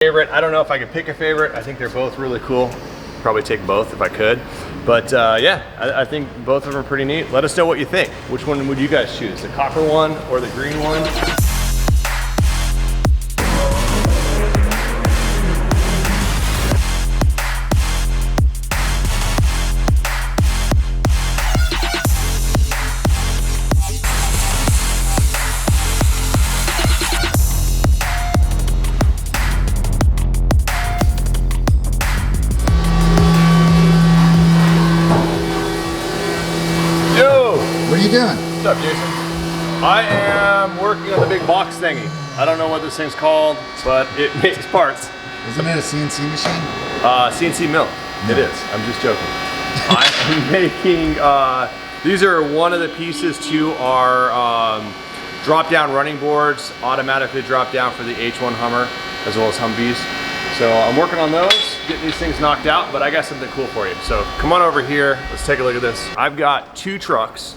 Favorite, I don't know if I could pick a favorite. I think they're both really cool. Probably take both if I could. But yeah, I think both of them are pretty neat. Let us know what you think. Which one would you guys choose? The copper one or the green one? What are you doing? What's up, Jason? I am working on the big box thingy. I don't know what this thing's called, but it makes parts. Isn't it a CNC machine? CNC mill. No. It is. I'm just joking. I'm making, these are one of the pieces to our drop-down running boards, automatically drop down for the H1 Hummer, as well as Humvees. So I'm working on those, getting these things knocked out, but I got something cool for you. So come on over here, let's take a look at this. I've got two trucks.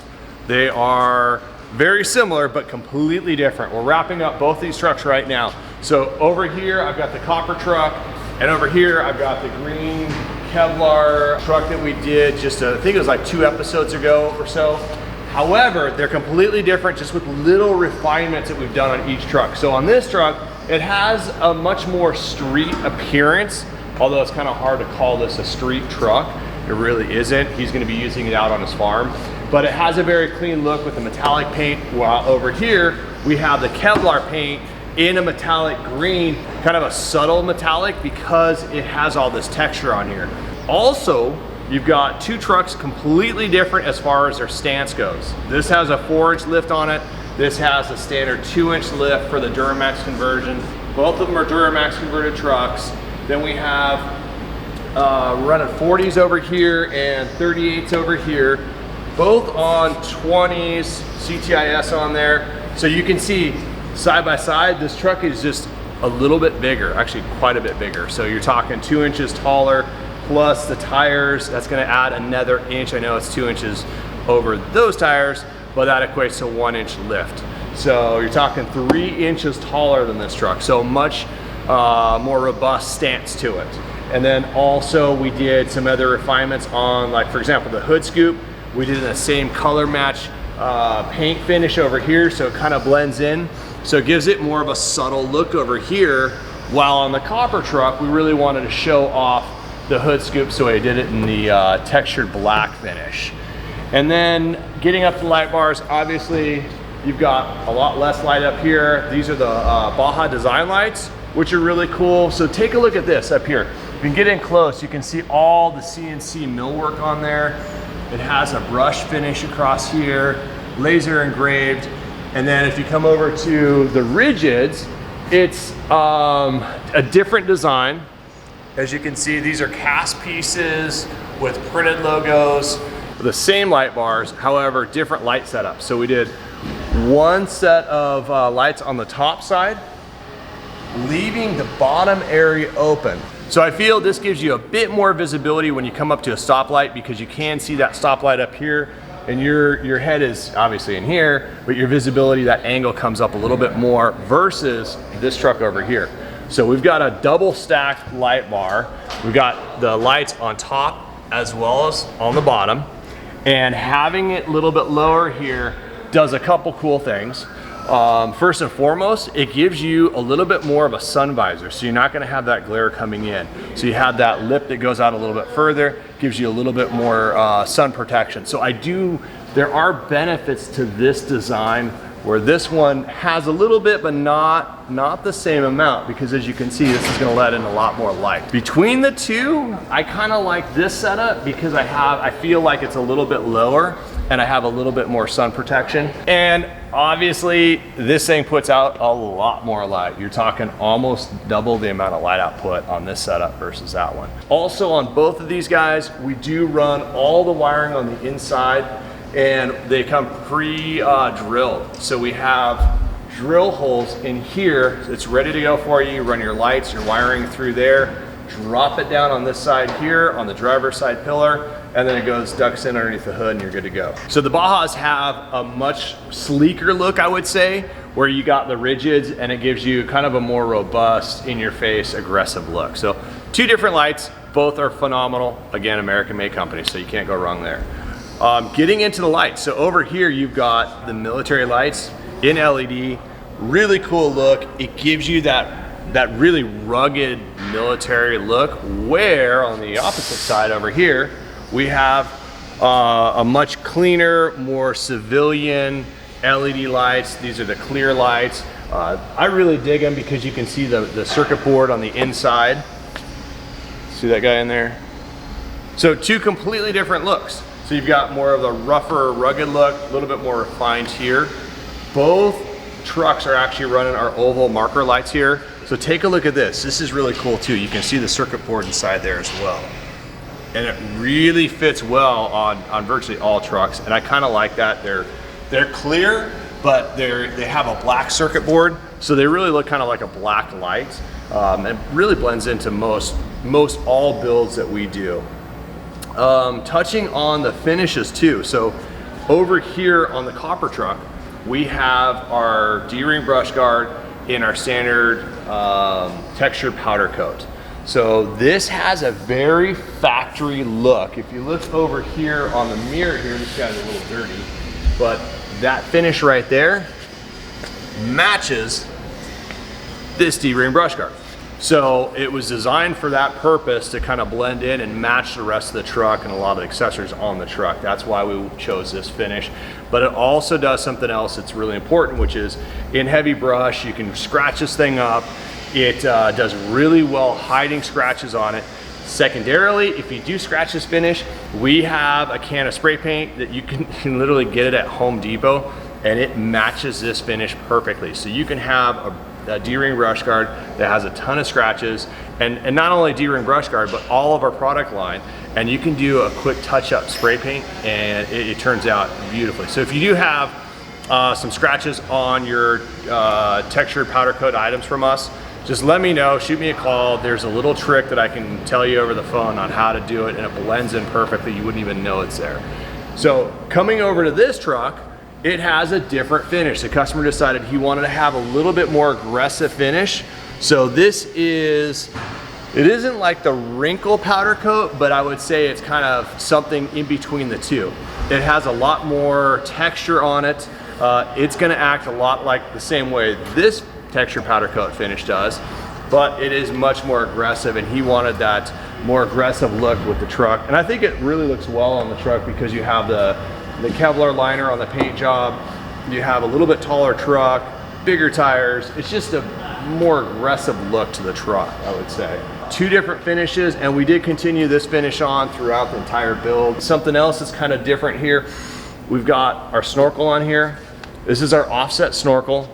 They are very similar, but completely different. We're wrapping up both these trucks right now. So over here, I've got the copper truck, and over here, I've got the green Kevlar truck that we did just, I think it was like 2 episodes ago or so. However, they're completely different, just with little refinements that we've done on each truck. So on this truck, it has a much more street appearance, although it's kind of hard to call this a street truck. It really isn't. He's going to be using it out on his farm. But it has a very clean look with the metallic paint, while over here we have the Kevlar paint in a metallic green, kind of a subtle metallic, because it has all this texture on here. Also, you've got two trucks completely different as far as their stance goes. This has a 4-inch lift on it. This has a standard 2-inch lift for the Duramax conversion. Both of them are Duramax converted trucks. Then we have running 40s over here and 38s over here. Both on 20s, CTIS on there. So you can see side by side, this truck is just a little bit bigger, actually quite a bit bigger. So you're talking 2 inches taller, plus the tires, that's gonna add another inch. I know it's 2 inches over those tires, but that equates to 1-inch lift. So you're talking 3 inches taller than this truck. So much more robust stance to it. And then also we did some other refinements on, like for example, the hood scoop. We did the same color match paint finish over here, so it kind of blends in. So it gives it more of a subtle look over here, while on the copper truck, we really wanted to show off the hood scoop, so I did it in the textured black finish. And then getting up to the light bars, obviously you've got a lot less light up here. These are the Baja design lights, which are really cool. So take a look at this up here. If you can get in close, you can see all the CNC millwork on there. It has a brush finish across here, laser engraved. And then if you come over to the rigids, it's a different design. As you can see, these are cast pieces with printed logos. The same light bars, however, different light setups. So we did one set of lights on the top side, leaving the bottom area open. So I feel this gives you a bit more visibility when you come up to a stoplight, because you can see that stoplight up here, and your head is obviously in here, but your visibility, that angle comes up a little bit more versus this truck over here. So we've got a double stacked light bar. We've got the lights on top as well as on the bottom, and having it a little bit lower here does a couple cool things. First and foremost, it gives you a little bit more of a sun visor, so you're not going to have that glare coming in. So you have that lip that goes out a little bit further, gives you a little bit more sun protection. So there are benefits to this design, where this one has a little bit, but not the same amount, because as you can see, this is going to let in a lot more light. Between the two, I kind of like this setup because I feel like it's a little bit lower and I have a little bit more sun protection. And obviously this thing puts out a lot more light. You're talking almost double the amount of light output on this setup versus that one. Also on both of these guys, we do run all the wiring on the inside, and they come pre-drilled. So we have drill holes in here. It's ready to go for you. You run your lights, your wiring through there, drop it down on this side here on the driver's side pillar, and then it ducks in underneath the hood and you're good to go. So the Bajas have a much sleeker look, I would say, where you got the rigids, and it gives you kind of a more robust, in-your-face, aggressive look. So 2 different lights, both are phenomenal. Again, American-made company, so you can't go wrong there. Getting into the lights, so over here you've got the military lights in LED, really cool look. It gives you that really rugged military look, where on the opposite side over here, we have a much cleaner, more civilian LED lights. These are the clear lights. I really dig them because you can see the circuit board on the inside. See that guy in there? So 2 completely different looks. So you've got more of a rougher, rugged look, a little bit more refined here. Both trucks are actually running our oval marker lights here. So take a look at this. This is really cool too. You can see the circuit board inside there as well. And it really fits well on virtually all trucks. And I kind of like that. They're clear, but they have a black circuit board. So they really look kind of like a black light. It really blends into most all builds that we do. Touching on the finishes too. So over here on the copper truck, we have our D-ring brush guard in our standard textured powder coat. So this has a very factory look. If you look over here on the mirror here, this guy's a little dirty, but that finish right there matches this D-ring brush guard. So it was designed for that purpose, to kind of blend in and match the rest of the truck and a lot of the accessories on the truck. That's why we chose this finish. But it also does something else that's really important, which is in heavy brush, you can scratch this thing up. It does really well hiding scratches on it. Secondarily, if you do scratch this finish, we have a can of spray paint that you can literally get it at Home Depot, and it matches this finish perfectly. So you can have a D-ring brush guard that has a ton of scratches, and not only D-ring brush guard, but all of our product line, and you can do a quick touch-up spray paint, and it turns out beautifully. So if you do have some scratches on your textured powder coat items from us, just let me know, shoot me a call. There's a little trick that I can tell you over the phone on how to do it, and it blends in perfectly. You wouldn't even know it's there. So coming over to this truck, it has a different finish. The customer decided he wanted to have a little bit more aggressive finish. So this is, it isn't like the wrinkle powder coat, but I would say it's kind of something in between the two. It has a lot more texture on it. It's gonna act a lot like the same way this texture powder coat finish does, but it is much more aggressive, and he wanted that more aggressive look with the truck. And I think it really looks well on the truck because you have the Kevlar liner on the paint job, you have a little bit taller truck, bigger tires. It's just a more aggressive look to the truck, I would say. 2 different finishes, and we did continue this finish on throughout the entire build. Something else that's kind of different here, we've got our snorkel on here. This is our offset snorkel.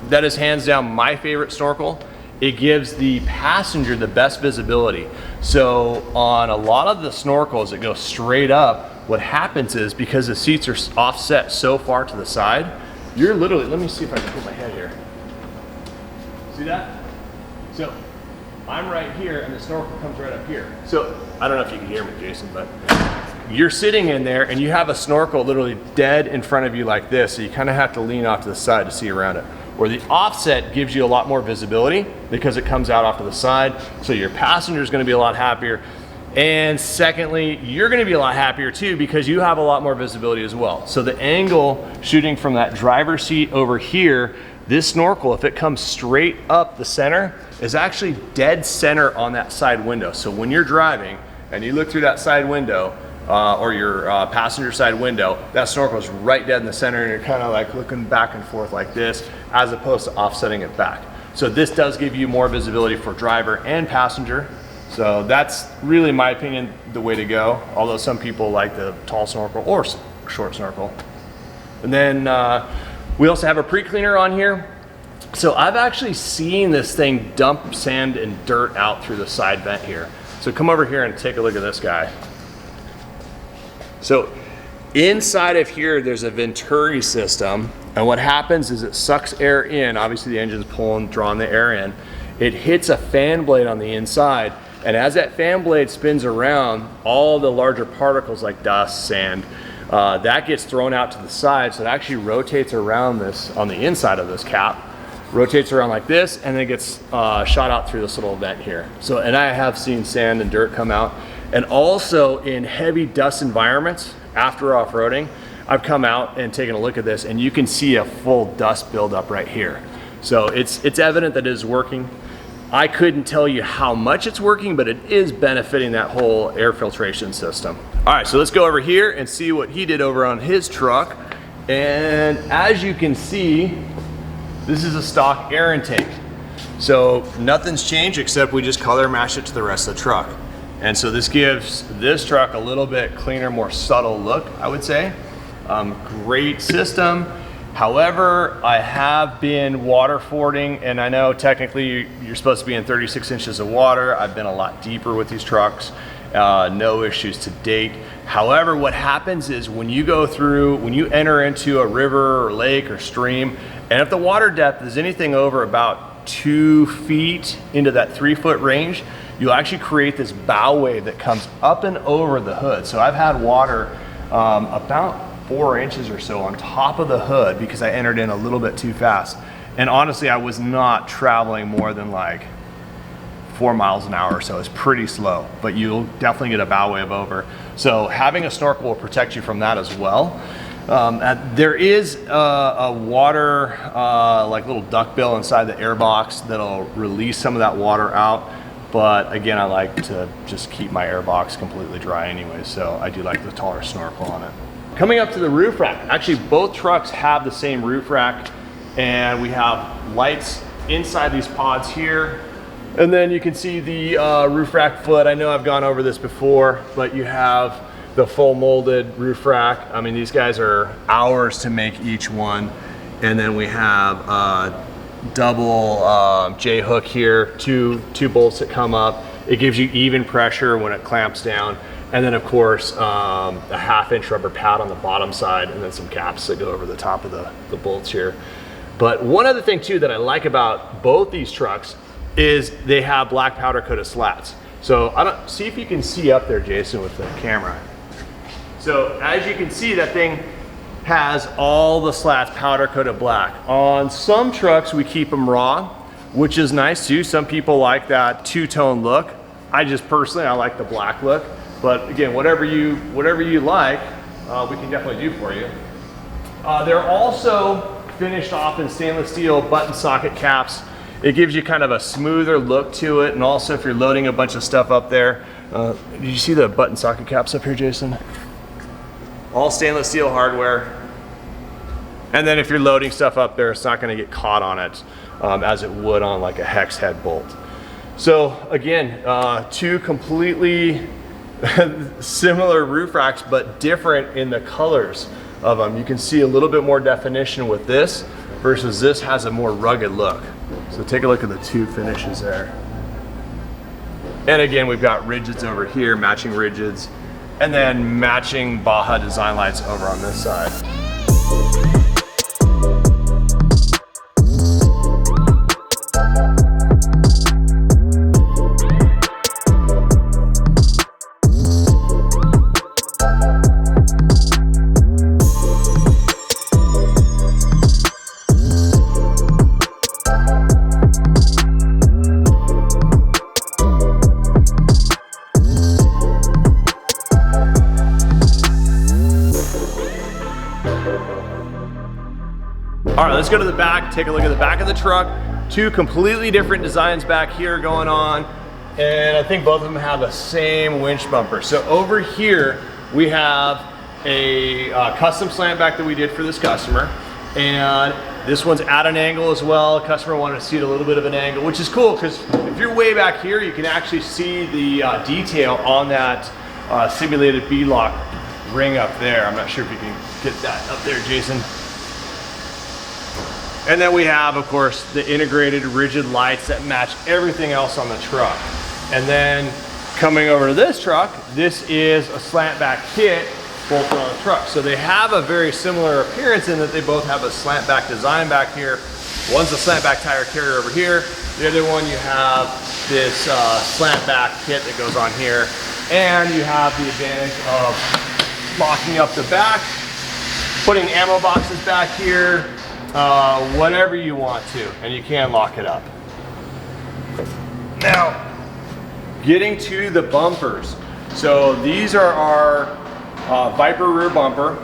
That is hands down my favorite snorkel. It gives the passenger the best visibility. So on a lot of the snorkels that go straight up, what happens is, because the seats are offset so far to the side, you're literally, let me see if I can put my head here. See that? So I'm right here and the snorkel comes right up here. So I don't know if you can hear me, Jason, but you're sitting in there and you have a snorkel literally dead in front of you like this. So you kind of have to lean off to the side to see around it. Where the offset gives you a lot more visibility because it comes out off to the side. So your passenger is going to be a lot happier. And secondly, you're going to be a lot happier too because you have a lot more visibility as well. So the angle shooting from that driver's seat over here, this snorkel, if it comes straight up the center, is actually dead center on that side window. So when you're driving and you look through that side window, or your passenger side window, that snorkel is right dead in the center, and you're kind of like looking back and forth like this, as opposed to offsetting it back. So this does give you more visibility for driver and passenger. So that's really, in my opinion, the way to go. Although some people like the tall snorkel or short snorkel. And then we also have a pre-cleaner on here. So I've actually seen this thing dump sand and dirt out through the side vent here. So come over here and take a look at this guy. So inside of here, there's a Venturi system, and what happens is it sucks air in. Obviously the engine's drawing the air in. It hits a fan blade on the inside, and as that fan blade spins around, all the larger particles like dust, sand, that gets thrown out to the side, so it actually rotates around this, on the inside of this cap, rotates around like this, and then it gets shot out through this little vent here. So, and I have seen sand and dirt come out, and also in heavy dust environments after off-roading, I've come out and taken a look at this, and you can see a full dust buildup right here. So it's evident that it is working. I couldn't tell you how much it's working, but it is benefiting that whole air filtration system. All right, so let's go over here and see what he did over on his truck. And as you can see, this is a stock air intake. So nothing's changed except we just color match it to the rest of the truck. And so this gives this truck a little bit cleaner, more subtle look, I would say. Great system. However, I have been water fording, and I know technically you're supposed to be in 36 inches of water. I've been a lot deeper with these trucks. No issues to date. However, what happens is when you go through, when you enter into a river or lake or stream, and if the water depth is anything over about 2 feet into that 3-foot range, you'll actually create this bow wave that comes up and over the hood. So I've had water about 4 inches or so on top of the hood because I entered in a little bit too fast. And honestly, I was not traveling more than like 4 miles an hour, so it's pretty slow, but you'll definitely get a bow wave over. So having a snorkel will protect you from that as well. There is a water, like little duckbill inside the air box that'll release some of that water out. But again, I like to just keep my air box completely dry anyway, so I do like the taller snorkel on it. Coming up to the roof rack, actually both trucks have the same roof rack, and we have lights inside these pods here. And then you can see the roof rack foot. I know I've gone over this before, but you have the full molded roof rack. I mean, these guys are hours to make each one. And then we have double J-hook here, two bolts that come up. It gives you even pressure when it clamps down. And then of course, a 1/2-inch rubber pad on the bottom side, and then some caps that go over the top of the bolts here. But one other thing too that I like about both these trucks is they have black powder coated slats. So see if you can see up there, Jason, with the camera. So as you can see, that thing has all the slats powder coated black. On some trucks, we keep them raw, which is nice too. Some people like that two-tone look. I just personally, I like the black look. But again, whatever you like, we can definitely do for you. They're also finished off in stainless steel button socket caps. It gives you kind of a smoother look to it, and also if you're loading a bunch of stuff up there, did you see the button socket caps up here, Jason? All stainless steel hardware. And then if you're loading stuff up there, it's not going to get caught on it as it would on like a hex head bolt. So again, two completely similar roof racks, but different in the colors of them. You can see a little bit more definition with this versus this has a more rugged look. So take a look at the two finishes there. And again, we've got rigids over here, matching rigids, and then matching Baja design lights over on this side. All right, let's go to the back, take a look at the back of the truck. Two completely different designs back here going on, and I think both of them have the same winch bumper. So over here, we have a custom slant back that we did for this customer, and this one's at an angle as well. The customer wanted to see it a little bit of an angle, which is cool, because if you're way back here, you can actually see the detail on that simulated beadlock ring up there. I'm not sure if you can get that up there, Jason. And then we have, of course, the integrated rigid lights that match everything else on the truck. And then coming over to this truck, this is a slant back kit bolted on the truck. So they have a very similar appearance in that they both have a slant back design back here. One's a slant back tire carrier over here. The other one, you have this slant back kit that goes on here. And you have the advantage of locking up the back, putting ammo boxes back here, whatever you want to, and you can lock it up. Now, getting to the bumpers. So these are our Viper rear bumper.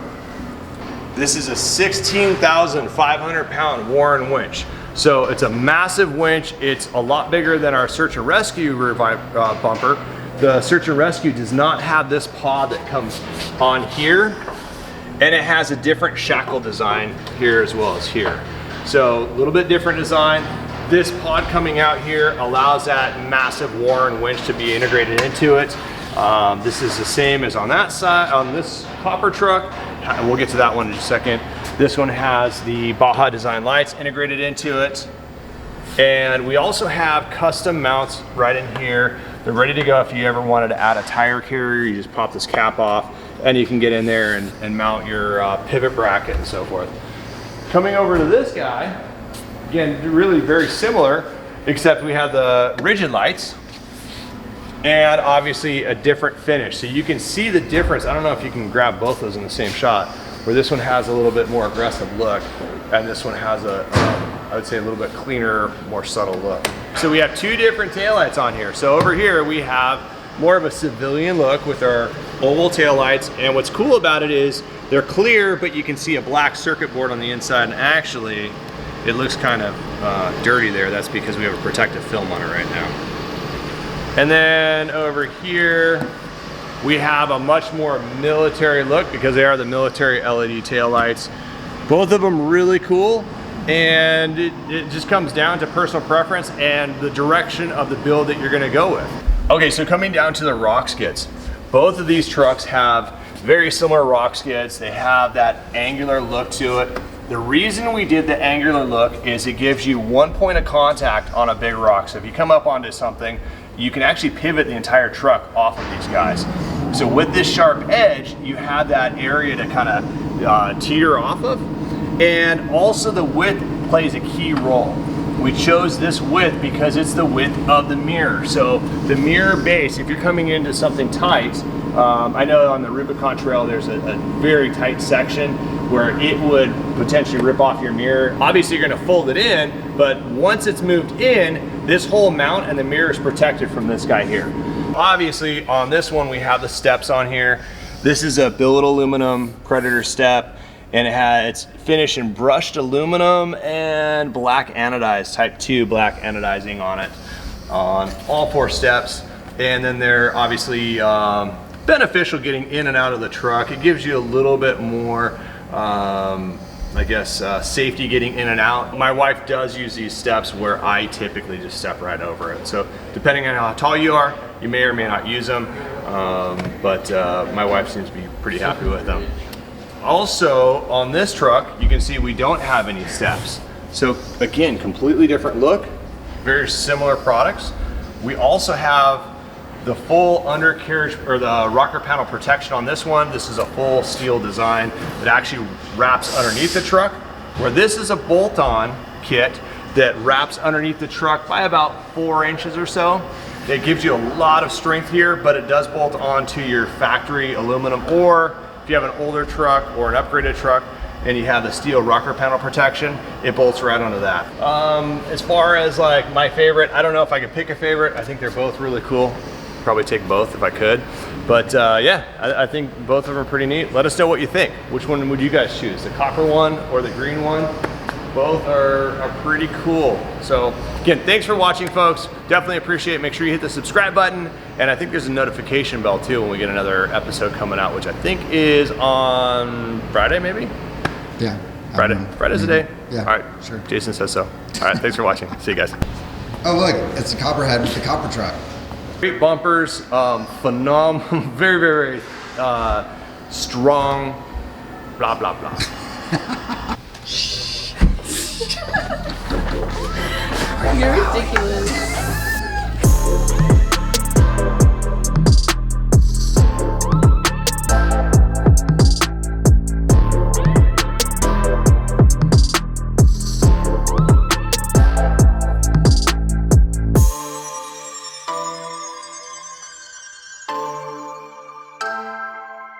This is a 16,500 pound Warren winch. So it's a massive winch. It's a lot bigger than our search and rescue rear bumper. The search and rescue does not have this pod that comes on here, and it has a different shackle design here as well as here. So a little bit different design. This pod coming out here allows that massive Warren winch to be integrated into it. This is the same as on that side, on this copper truck. We'll get to that one in a second. This one has the Baja design lights integrated into it. And we also have custom mounts right in here. They're ready to go if you ever wanted to add a tire carrier. You just pop this cap off and you can get in there and mount your pivot bracket and so forth. Coming over to this guy, again, really very similar, except we have the rigid lights and obviously a different finish. So you can see the difference. I don't know if you can grab both those in the same shot, where this one has a little bit more aggressive look and this one has I would say a little bit cleaner, more subtle look. So we have two different taillights on here. So over here we have more of a civilian look with our oval taillights, and what's cool about it is they're clear, but you can see a black circuit board on the inside, and actually it looks kind of dirty there. That's because we have a protective film on it right now. And then over here we have a much more military look because they are the military LED taillights. Both of them really cool. And it just comes down to personal preference and the direction of the build that you're gonna go with. Okay, so coming down to the rock skids. Both of these trucks have very similar rock skids. They have that angular look to it. The reason we did the angular look is it gives you one point of contact on a big rock. So if you come up onto something, you can actually pivot the entire truck off of these guys. So with this sharp edge, you have that area to kind of teeter off of. And also the width plays a key role. We chose this width because it's the width of the mirror. So the mirror base, if you're coming into something tight, I know on the Rubicon Trail there's a very tight section where it would potentially rip off your mirror. Obviously you're gonna fold it in, but once it's moved in, this whole mount and the mirror is protected from this guy here. Obviously on this one we have the steps on here. This is a billet aluminum Predator step, and it's finished in brushed aluminum and black anodized, type 2 black anodizing on it on all 4 steps. And then they're obviously beneficial getting in and out of the truck. It gives you a little bit more, I guess, safety getting in and out. My wife does use these steps where I typically just step right over it. So depending on how tall you are, you may or may not use them, but my wife seems to be pretty happy with them. Also, on this truck, you can see we don't have any steps. So again, completely different look, very similar products. We also have the full undercarriage or the rocker panel protection on this one. This is a full steel design that actually wraps underneath the truck, where this is a bolt-on kit that wraps underneath the truck by about 4 inches or so. It gives you a lot of strength here, but it does bolt onto your factory aluminum, or if you have an older truck or an upgraded truck and you have the steel rocker panel protection, it bolts right onto that. As far as like my favorite, I don't know if I could pick a favorite. I think they're both really cool. Probably take both if I could. But yeah, I think both of them are pretty neat. Let us know what you think. Which one would you guys choose? The copper one or the green one? Both are pretty cool. So again, thanks for watching, folks. Definitely appreciate it. Make sure you hit the subscribe button. And I think there's a notification bell too when we get another episode coming out, which I think is on Friday, maybe? Yeah. Friday's the day? Yeah, all right, sure. Jason says so. All right, thanks for watching. See you guys. Oh look, it's a copperhead with the copper truck. Great bumpers, phenomenal, very, very, very strong, blah, blah, blah. You're ridiculous.